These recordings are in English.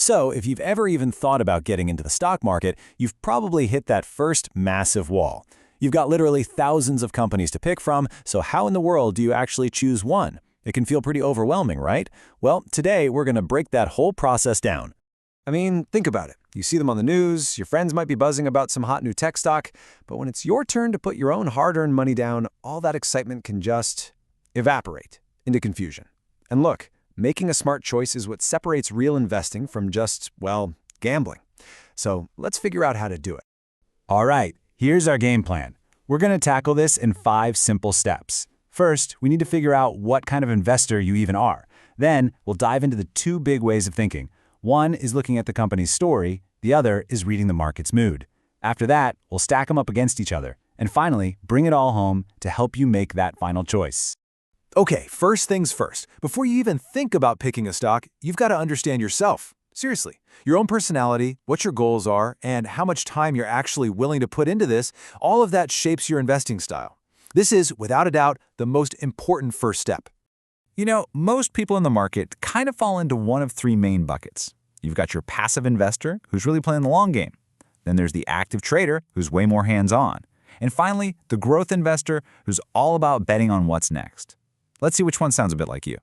So if you've ever even thought about getting into the stock market, you've probably hit that first massive wall. You've got literally thousands of companies to pick from, so how in the world do you actually choose one? It can feel pretty overwhelming, right? Well, today we're going to break that whole process down. I mean, think about it. You see them on the news, your friends might be buzzing about some hot new tech stock, but when it's your turn to put your own hard-earned money down, all that excitement can just evaporate into confusion. And look, making a smart choice is what separates real investing from just, well, gambling. So let's figure out how to do it. All right, here's our game plan. We're going to tackle this in 5 simple steps. First, we need to figure out what kind of investor you even are. Then, we'll dive into the 2 big ways of thinking. One is looking at the company's story, the other is reading the market's mood. After that, we'll stack them up against each other, and finally, bring it all home to help you make that final choice. Okay, first things first. Before you even think about picking a stock, you've got to understand yourself. Seriously, your own personality, what your goals are, and how much time you're actually willing to put into this, all of that shapes your investing style. This is, without a doubt, the most important first step. You know, most people in the market kind of fall into one of 3 main buckets. You've got your passive investor, who's really playing the long game. Then there's the active trader, who's way more hands-on. And finally, the growth investor, who's all about betting on what's next. Let's see which one sounds a bit like you.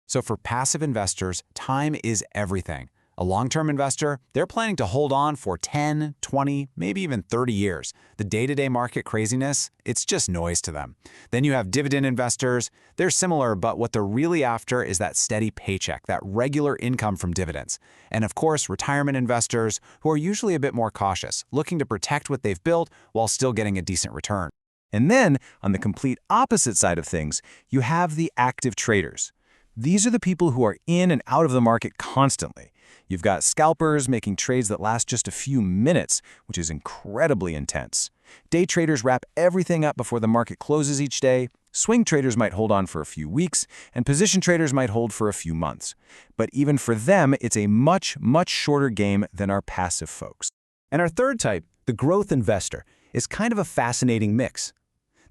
So for passive investors, time is everything. A long-term investor, they're planning to hold on for 10, 20, maybe even 30 years. The day-to-day market craziness, it's just noise to them. Then you have dividend investors. They're similar, but what they're really after is that steady paycheck, that regular income from dividends. And of course, retirement investors, who are usually a bit more cautious, looking to protect what they've built while still getting a decent return. And then, on the complete opposite side of things, you have the active traders. These are the people who are in and out of the market constantly. You've got scalpers making trades that last just a few minutes, which is incredibly intense. Day traders wrap everything up before the market closes each day. Swing traders might hold on for a few weeks, and position traders might hold for a few months. But even for them, it's a much, much shorter game than our passive folks. And our third type, the growth investor, is kind of a fascinating mix.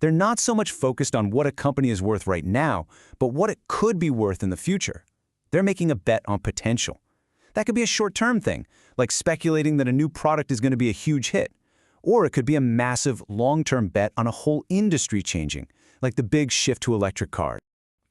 They're not so much focused on what a company is worth right now, but what it could be worth in the future. They're making a bet on potential. That could be a short-term thing, like speculating that a new product is going to be a huge hit. Or it could be a massive, long-term bet on a whole industry changing, like the big shift to electric cars.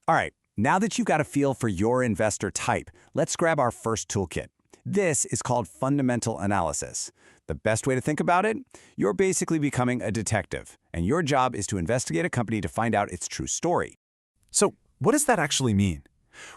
All right, now that you've got a feel for your investor type, let's grab our first toolkit. This is called fundamental analysis. The best way to think about it? You're basically becoming a detective, and your job is to investigate a company to find out its true story. So, what does that actually mean?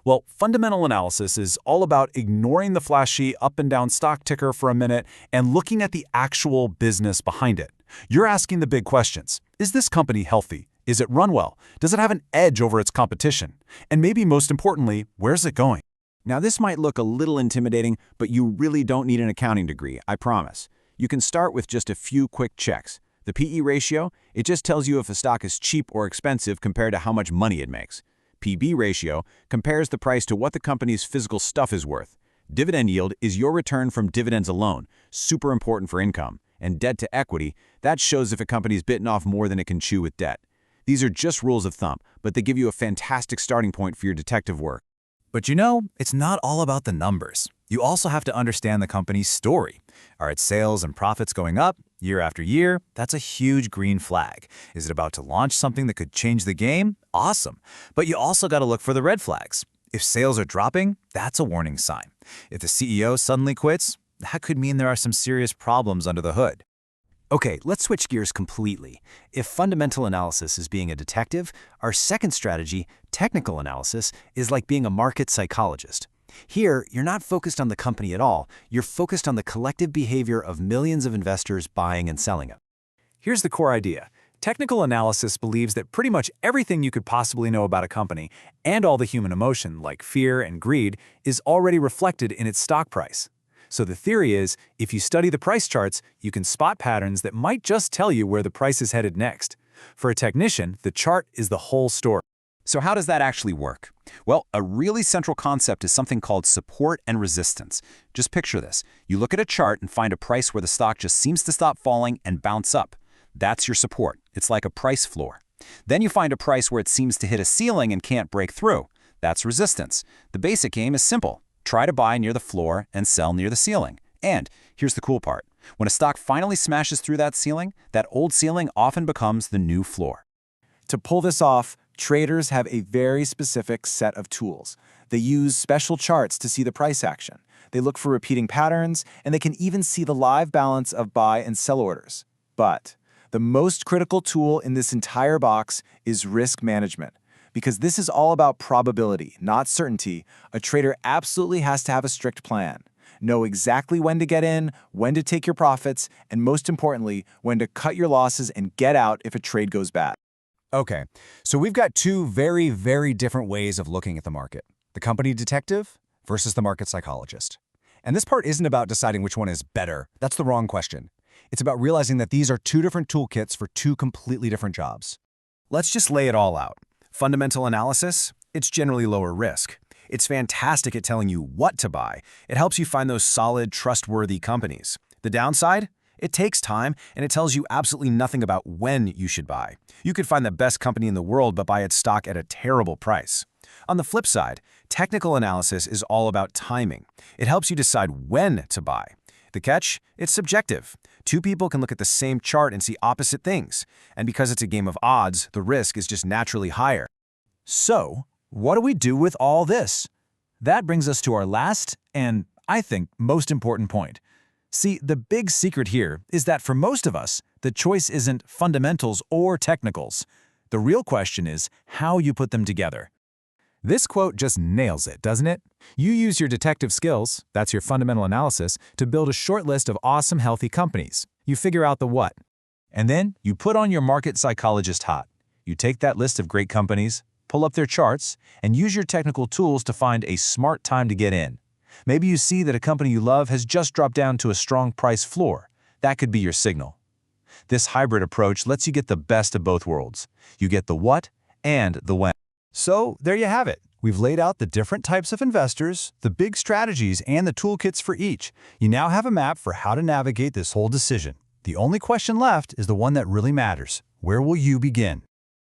Well, fundamental analysis is all about ignoring the flashy up and down stock ticker for a minute and looking at the actual business behind it. You're asking the big questions. Is this company healthy? Is it run well? Does it have an edge over its competition? And maybe most importantly, where's it going? Now, this might look a little intimidating, but you really don't need an accounting degree, I promise. You can start with just a few quick checks. The PE ratio, it just tells you if a stock is cheap or expensive compared to how much money it makes. PB ratio compares the price to what the company's physical stuff is worth. Dividend yield is your return from dividends alone, super important for income. And debt to equity, that shows if a company's bitten off more than it can chew with debt. These are just rules of thumb, but they give you a fantastic starting point for your detective work. But you know, it's not all about the numbers. You also have to understand the company's story. Are its sales and profits going up year after year? That's a huge green flag. Is it about to launch something that could change the game? Awesome. But you also got to look for the red flags. If sales are dropping, that's a warning sign. If the CEO suddenly quits, that could mean there are some serious problems under the hood. Okay, let's switch gears completely. If fundamental analysis is being a detective, our second strategy, technical analysis, is like being a market psychologist. Here, you're not focused on the company at all. You're focused on the collective behavior of millions of investors buying and selling it. Here's the core idea. Technical analysis believes that pretty much everything you could possibly know about a company and all the human emotion, like fear and greed, is already reflected in its stock price. So the theory is, if you study the price charts, you can spot patterns that might just tell you where the price is headed next. For a technician, the chart is the whole story. So how does that actually work? Well, a really central concept is something called support and resistance. Just picture this. You look at a chart and find a price where the stock just seems to stop falling and bounce up. That's your support. It's like a price floor. Then you find a price where it seems to hit a ceiling and can't break through. That's resistance. The basic game is simple. Try to buy near the floor and sell near the ceiling. And here's the cool part. When a stock finally smashes through that ceiling, that old ceiling often becomes the new floor. To pull this off, traders have a very specific set of tools. They use special charts to see the price action. They look for repeating patterns, and they can even see the live balance of buy and sell orders. But the most critical tool in this entire box is risk management. Because this is all about probability, not certainty, a trader absolutely has to have a strict plan. Know exactly when to get in, when to take your profits, and most importantly, when to cut your losses and get out if a trade goes bad. Okay, so we've got two very, very different ways of looking at the market. The company detective versus the market psychologist. And this part isn't about deciding which one is better. That's the wrong question. It's about realizing that these are two different toolkits for two completely different jobs. Let's just lay it all out. Fundamental analysis, it's generally lower risk. It's fantastic at telling you what to buy. It helps you find those solid, trustworthy companies. The downside? It takes time, and it tells you absolutely nothing about when you should buy. You could find the best company in the world but buy its stock at a terrible price. On the flip side, technical analysis is all about timing. It helps you decide when to buy. The catch? It's subjective. Two people can look at the same chart and see opposite things. And because it's a game of odds, the risk is just naturally higher. So, what do we do with all this? That brings us to our last and, I think, most important point. See, the big secret here is that for most of us, the choice isn't fundamentals or technicals. The real question is how you put them together. This quote just nails it, doesn't it? You use your detective skills, that's your fundamental analysis, to build a short list of awesome, healthy companies. You figure out the what. And then you put on your market psychologist hat. You take that list of great companies, pull up their charts, and use your technical tools to find a smart time to get in. Maybe you see that a company you love has just dropped down to a strong price floor. That could be your signal. This hybrid approach lets you get the best of both worlds. You get the what and the when. So there you have it. We've laid out the different types of investors, the big strategies, and the toolkits for each. You now have a map for how to navigate this whole decision. The only question left is the one that really matters. Where will you begin?